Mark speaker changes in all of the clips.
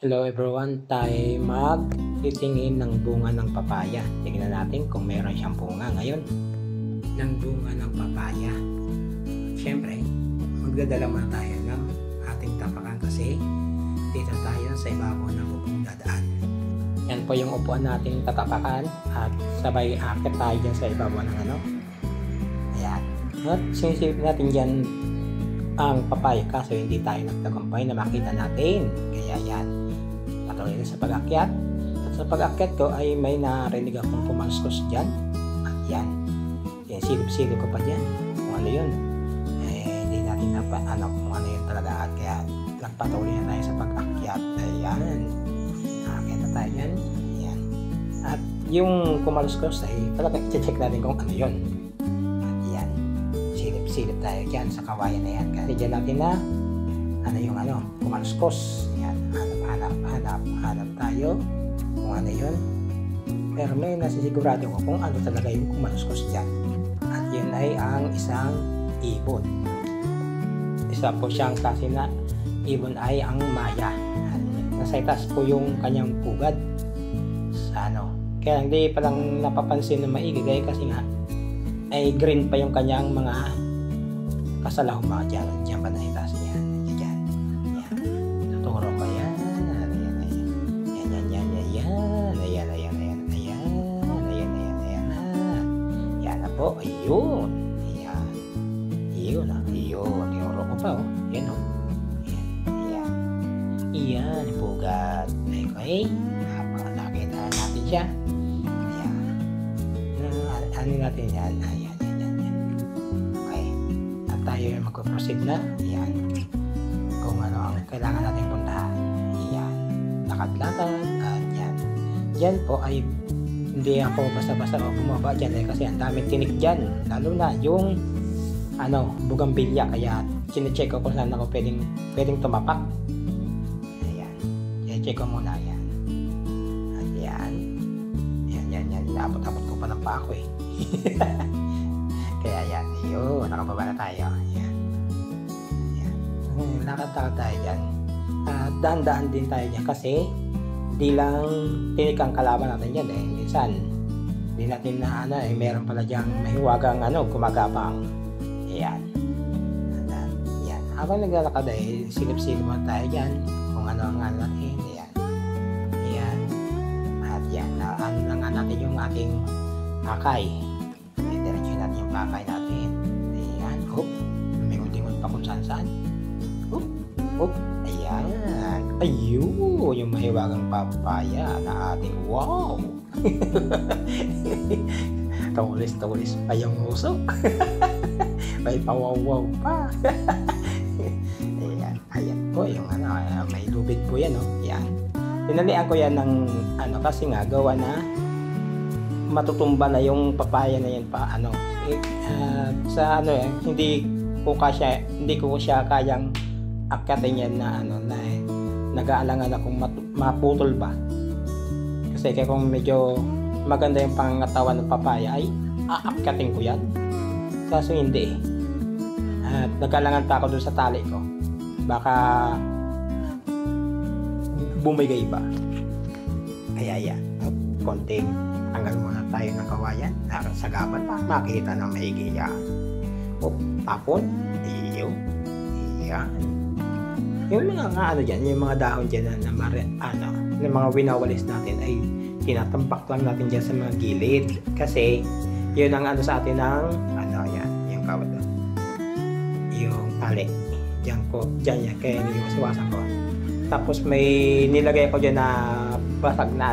Speaker 1: Hello everyone, tayo magtitingin ng bunga ng papaya. Tingnan natin kung meron siyang bunga ngayon ng bunga ng papaya. Siyempre, magdadala muna tayo ng ating tapakan kasi dito tayo sa ibabaw ng bubong dadaan. Yan po yung upuan nating tatapakan at sabay akit tayo dyan sa ibabaw ng Ayan. At sinisilip natin dyan ang papaya kaso hindi tayo nagtagumpay na makita natin. Kaya yan. Patuloy na sa pag-akyat. At sa pag-akyat ko ay may narinig akong kumalskos dyan. At yan. Silip-silip ko pa dyan. Kung ano yun. Hindi natin kung ano yun talaga. At kaya nagpatuloy na tayo sa pag-akyat. Ayan. Akyat na tayo dyan. Ayan. At yung kumalskos ay talaga i-check natin kung ano yun. At yan. Silip tayo dyan sa kawayan na yan. Kasi dyan natin na yung kumalskos. Yan. Hanap tayo kung ano yun. Pero may nasisigurado ko kung ano talaga yung kumalskos dyan. At yun ay ang isang ibon. Isa po siyang klase na ibon ay ang maya. Nasa itaas po yung kanyang pugad. Sa Kaya hindi palang napapansin na maigi dahil kasi nga ay green pa yung kanyang mga kasalaw mga dyan ba na itaas niya. Yan. Tuturo ko yan. Yan na po. Ayun. Tinuro ko pa Yan Yan. Pugat. Okay. Nakita natin siya. Ayan. Ano natin yan? Ayan. Okay. At tayo yung mag-proceed na. Ayan. Kung ano ang kailangan natin puntahan. Ayan. Lakad-lakad. At yan. Diyan po ay hindi ako basta-basta bumaba dyan kasi ang daming tinik dyan. Lalo na yung bugambilya. Kaya chinecheck ko kung saan ako pwedeng tumapak. Ayan. Chinecheck ko muna. Ayan. At yan. Yan. Abot-abot ko pa ng pa ako Kaya yan. Yun. Nakababa na tayo. Ayan. Lakad-lakad tayo dyan. At dahan-dahan din tayo dyan kasi di lang tinik ang kalaban natin dyan minsan di natin na meron pala dyang mahiwagang gumagapang. Ayan. Yan. Habang naglalakad ay silip-silip tayo dyan kung ano ang natin. Ayan. At yan. Lang natin yung ating pakay. Diretso natin yung pakay natin. Ayan. Lumingon-lingon pa kung saan-saan. Ayan. Ayun. Yung mahiwagang papaya na ating wow. Tulis pa yung usok. May pawawaw pa. Ayan po yung may lubid po yan Yan. Tinalian ko yan ng kasi nga gawa na matutumba na yung papaya na yan pa hindi ko siya kayang akyatin yan na nag-aalangan akong maputol ba. Kasi kung medyo maganda yung pangangatawan ng papaya ay aakyatin ko yan. Kaso hindi At nag-aalangan pa ako dun sa tali ko. Baka bumigay ba. Kaya yan. Konting hanggang muna tayo ng kawayan. Sagaban pa. Makita ng maigi yan. Tapon. Yan. Yung mga dyan, yung mga dahon dyan na mga winawalis natin ay tinatambak lang natin dyan sa mga gilid. Kasi yun ang sa atin ng yan, yung kawad yung tali. Dyan yan, kaya iniwasan ko. Tapos may nilagay ko dyan na basag na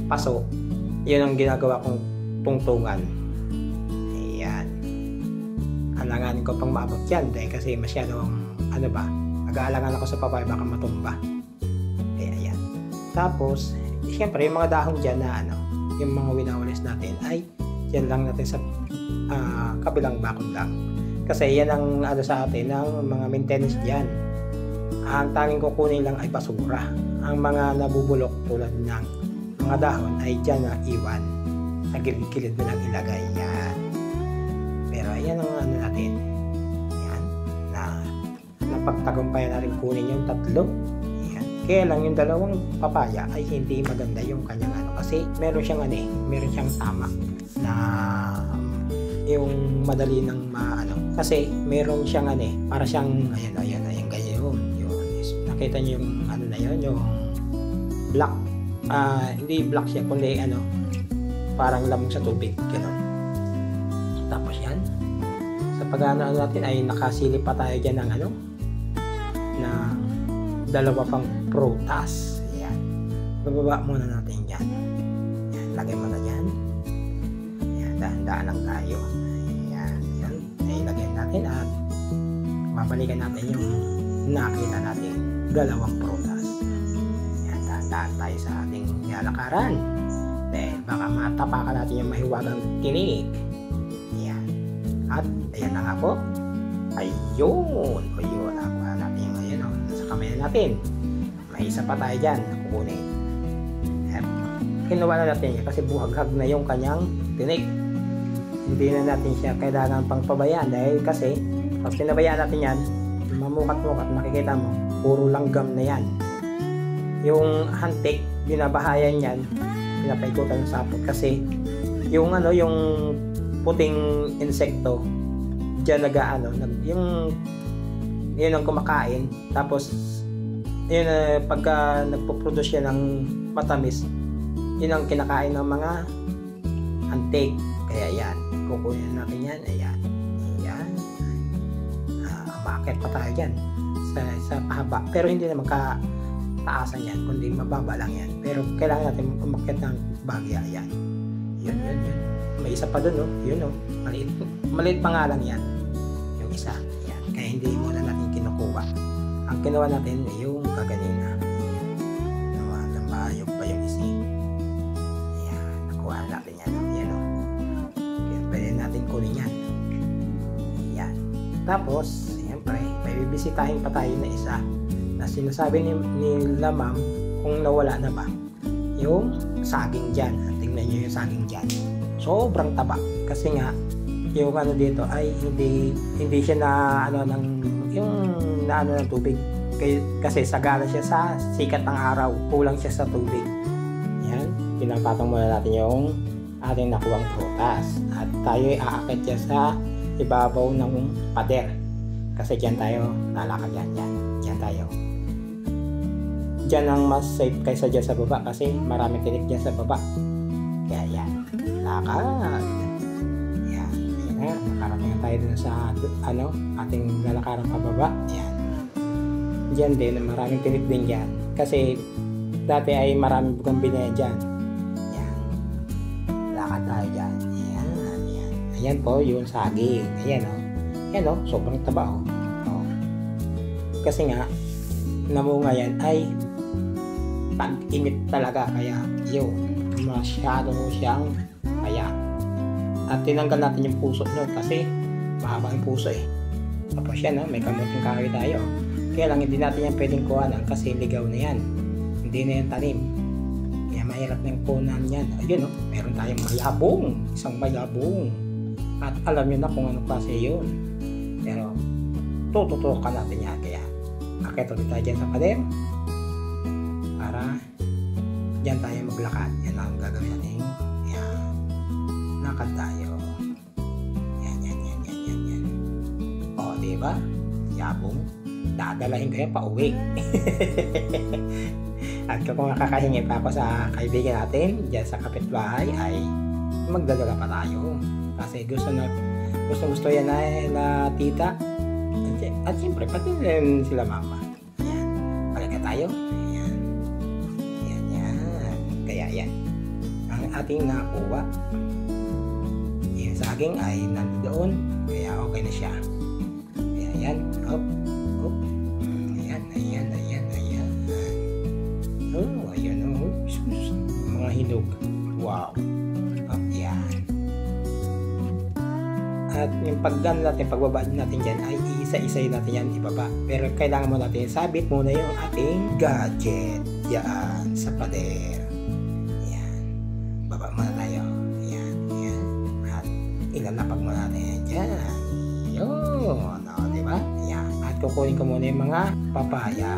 Speaker 1: paso. Yun ang ginagawa kong tungtungan. Ayan. Alanganin ko pang maabot yan dahil kasi masyadong nag-aalangan ako sa papaya baka matumba. Kaya yan. Tapos siyempre yung mga dahon dyan na yung mga winawalis natin ay yan lang natin sa kabilang bakod lang. Kasi yan ang sa atin ng mga maintenance dyan. Ang tanging kukunin lang ay basura. Ang mga nabubulok tulad ng mga dahon ay dyan na iwan. Sa gilid-gilid na lang ilagay yan. Pero yan ang natin. Yan. Na napagtagumpayan natin kunin yung tatlo. Yan. Kaya lang yung dalawang papaya ay hindi maganda yung kanyang kasi meron siyang meron siyang tama na yung madali ng kasi meron siyang para siyang ayan ganyan yun. Nakita niyo yung na yun, yung black, hindi black siya kundi parang lamang sa tubig, gano'n. Tapos yan, sa pag-ano natin ay nakasilip pa tayo dyan ng na dalawa pang prutas. Yan, bababa muna natin dyan. Yan, lagay mo na dyan. Yan, dahan-dahan lang tayo. Yan, ay lagay natin at babalikan natin yung nakita natin dalawang prutas. Yan, dahan-dahan tayo sa ating nilalakaran. Dahil baka matapakan natin yung mahiwagang tinig. Yan. At ayan na nga po. Ayun. Nakuha natin yung nasa kamay natin. May isa pa tayo dyan. Kukunin. Yan. Kinuha na natin yan kasi buhaghag na yung kanyang tinig. Hindi na natin siya kailangan pang pabayaan dahil kasi pag pinabayaan natin yan, mamukat-mukat, makikita mo, puro langgam na yan. Yung hantik, binabahayan yan, pinapaikutan ng sapot kasi yung yung puting insekto diyan yung yun ang kumakain, tapos yun pagka nagpo-produce siya ng matamis, yun ang kinakain ng mga antik. Kaya yan, kukunin natin yan. Ayan, umakit pa tayo dyan sa pahaba, pero hindi naman taasan yan, kundi mababa lang yan. Pero kailangan natin umakyat ng bagya. Yan. Yun. May isa pa dun, yun, maliit pa nga lang yan. Yung isa. Yan. Kaya hindi muna natin kinukuha. Ang kinuha natin ay yung kaganina. Namayog pa yung isi. Yan. Nakuha natin yan. Yan, kaya pwede natin kunin yan. Yan. Tapos, siyempre, may bibisitahin pa tayo na isa na sinasabi ni Ma'am kung nawala na ba yung saging dyan. Tingnan nyo yung saging dyan, sobrang taba kasi nga yung dito ay hindi siya na ng tubig kasi sagana siya sa sikat ng araw, kulang siya sa tubig. Yan, pinapatong muna natin yung ating nakuwang prutas at tayo ay aakit dyan sa ibabaw ng pader kasi dyan tayo lalakad dyan tayo. Diyan ang mas safe kaysa dyan sa baba kasi marami tinik dyan sa baba. Kaya yan, lakad. Yan, nakarating tayo dun sa ating lalakaran pababa. Yan. Diyan din, maraming tinik din dyan. Kasi dati ay maraming bugambina dyan. Yan. Lakad tayo dyan. Yan. Ayan po yung saging. Ayan sobrang taba Kasi nga, namunga yan ay pag-init talaga, kaya masyado siyang kaya. At tinanggal natin yung puso kasi mahaba yung puso Tapos yan may kamuting kahoy tayo. Kaya lang hindi natin yan pwedeng kuhanan kasi ligaw na yan. Hindi na yan tanim. Kaya mahirap na yung kuhanan yan. Ayun meron tayong mayabong. Isang mayabong. At alam nyo na kung ano klase yun. Pero tututukan natin yan. Kaya akit ulit tayo dyan sa pader para dyan tayo maglakad. Yan ang gagawin natin. Yan. Lakad tayo. Yan. O, diba? Yabong. Dadalahin kayo pa uwi. At kung makakahingi pa ako sa kaibigan natin dyan sa kapitbahay ay magdadala pa tayo. Kasi gusto yan na tita. At siyempre, pati rin sila mama. Ayan. Balik tayo. Ayan. Kaya yan. Ang ating nakuha. Yung saging ay nandoon. Kaya okay na siya. Kaya yan. Hop. Ayan. Ayan. Mga hinog. Wow. Yan. At yung pagbaba natin dyan ay isa-isay natin yan ibaba. Pero kailangan mo natin sabit muna yung ating gadget. Yan, sa pader. Yan. Baba muna tayo. Yan. At ilalapag muna natin yan dyan. Yun. Diba? Yan. At kukunin ko muna yung mga papaya.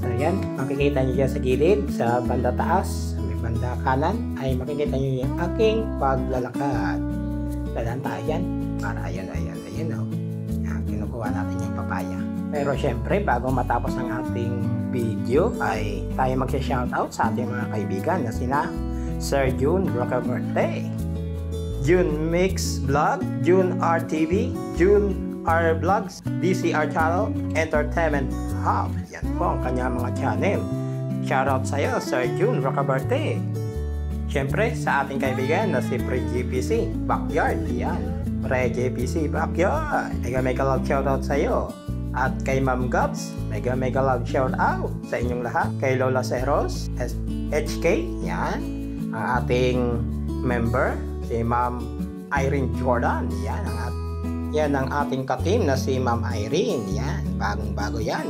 Speaker 1: So yan, makikita nyo dyan sa gilid, sa banda taas, sa may banda kanan, ay makikita nyo yung aking paglalakad. Dalan tayo yan, para ayan o. Yan, kinukuha natin yung papaya. Pero syempre, bago matapos ang ating video, ay tayo magsha-shoutout sa ating mga kaibigan na sina Sir June Rocaverte, June Mix Vlog, June RTV, June R Vlogs, DCR Channel, Entertainment Hub. Yan po ang kanya mga channel. Shoutout sa iyo, Sir June Rocaverte. Siyempre, sa ating kaibigan na si Pre GPC Backyard. Yan, Pre GPC Backyard. Mega love shoutout sa iyo. At kay Ma'am Gabs, mega love shoutout sa inyong lahat. Kay Lola Seros, HK, yan. Ang ating member, si Ma'am Irene Jordan. Yan ang ating ka-team na si Ma'am Irene. Yan, bagong-bago yan.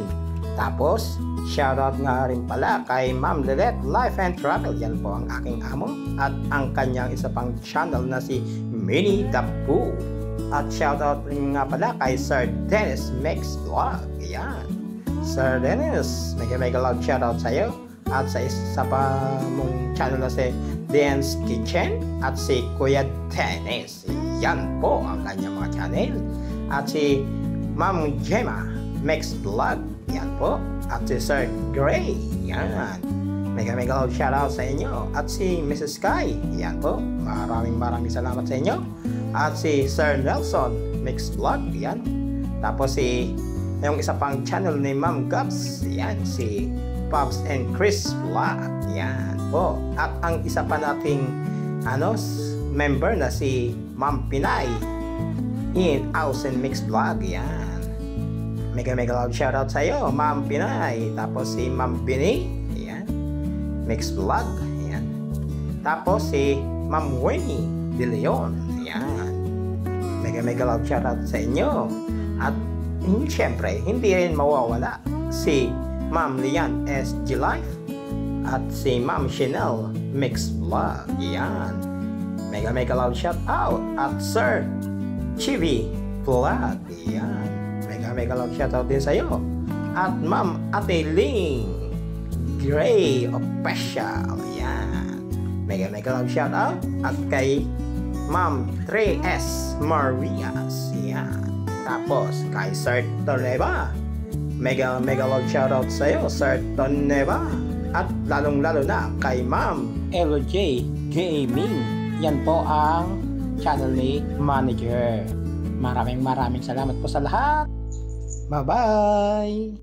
Speaker 1: Tapos, shoutout nga rin pala kay Ma'am Lilet Life and Travel. Yan po ang aking amo. At ang kanyang isa pang channel na si Mini Dapu. At shoutout rin nga pala kay Sir Dennis Mix Vlog. Yan. Sir Dennis, mega love shoutout sa iyo. At sa isa pa mong channel na si Dance Kitchen at si Kuya Dennis. Yan po ang kanyang mga channel. At si Ma'am Gemma Mix Vlog. Yan po. At si Sir Gray. Yan. Mega love shoutout sa inyo. At si Mrs. Sky. Yan po. Maraming salamat sa inyo. At si Sir Nelson Mix Vlog. Yan. Tapos yung isa pang channel ni Ma'am Gabs. Yan. Si Pops and Chris Vlog. Yan po. At ang isa pa nating member na si Ma'am Pinay in Ausen Mix Vlog. Yan. Mega love shoutout sa iyo, Ma'am Pinay. Tapos si Ma'am Bini. Yan. Mix Vlog. Yan. Tapos si Ma'am Winnie De Leon. Yan. Mega love shoutout sa inyo. At syempre, hindi rin mawawala si Ma'am Lian SG Life at si Ma'am Chanel Mix Vlog. Yan. Mega love shout out at Sir Chibi Vlog. Yan. Mega love shout out din sa iyo. At Ma'am Ate Ling Gray Official. Yan. Mega love shout out at kay Ma'am 3S Marias. Yan. Tapos kay Sir Toreba. Mega love shoutout sa iyo, Sir Toneva. At lalong-lalo na kay Ma'am LJ Gaming. Yan po ang channel ni Manager. Maraming salamat po sa lahat. Bye-bye!